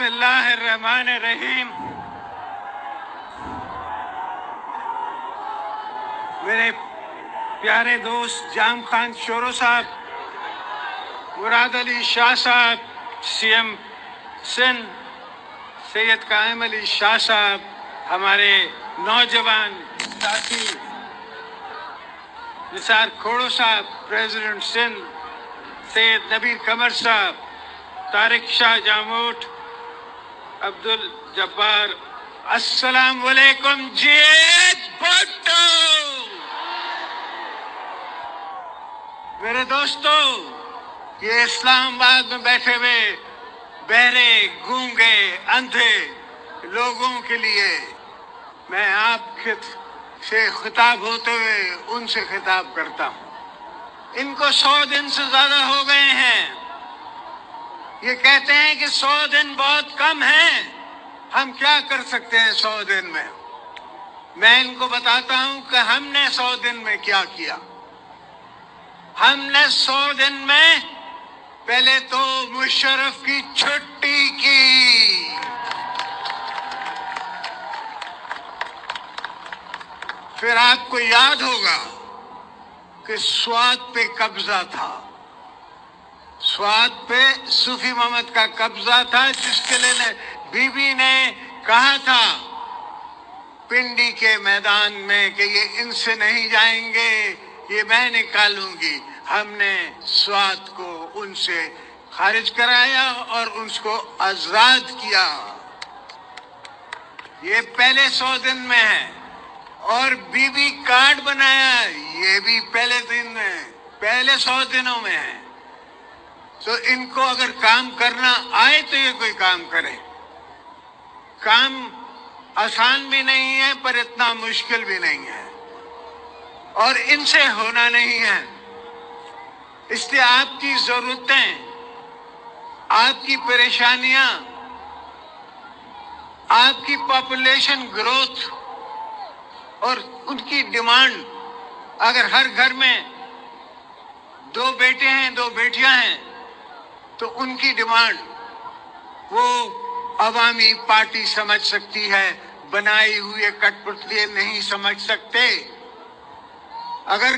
बिस्मिल्लाहिर्रहमानिर्रहीम। मेरे प्यारे दोस्त जाम खान शोरो साहब, मुराद अली शाह साहब, सीएम सिंध सैयद कायम अली शाह साहब, हमारे नौजवान साथी निसार खोड़ो साहब, प्रेसिडेंट सिंध सैयद नबीर कमर साहब, तारिक शाह जामोट, अब्दुल जब्बार, अस्सलाम वालेकुम जी। भुट्टो मेरे दोस्तों, ये इस्लामाबाद में बैठे हुए बहरे, गूंगे, अंधे लोगों के लिए मैं आपके से खिताब होते हुए उनसे खिताब करता हूँ। इनको 100 दिन से ज्यादा हो गए हैं। ये कहते हैं कि 100 दिन बहुत कम है, हम क्या कर सकते हैं 100 दिन में। मैं इनको बताता हूं कि हमने 100 दिन में क्या किया। हमने 100 दिन में पहले तो मुशर्रफ की छुट्टी की, फिर आपको याद होगा कि स्वात पे कब्जा था, स्वात पे सूफी मोहम्मद का कब्जा था, जिसके लिए बीबी ने कहा था पिंडी के मैदान में कि ये इनसे नहीं जाएंगे, ये मैं निकालूंगी। हमने स्वात को उनसे खारिज कराया और उसको आजाद किया। ये पहले 100 दिन में है। और बीबी कार्ड बनाया, ये भी पहले दिन में, पहले 100 दिनों में है। तो इनको अगर काम करना आए तो ये कोई काम करे। काम आसान भी नहीं है पर इतना मुश्किल भी नहीं है, और इनसे होना नहीं है। इसलिए आपकी जरूरतें, आपकी परेशानियां, आपकी पॉपुलेशन ग्रोथ और उनकी डिमांड, अगर हर घर में 2 बेटे हैं, 2 बेटियां हैं, तो उनकी डिमांड वो अवामी पार्टी समझ सकती है, बनाई हुए कठपुतली नहीं समझ सकते। अगर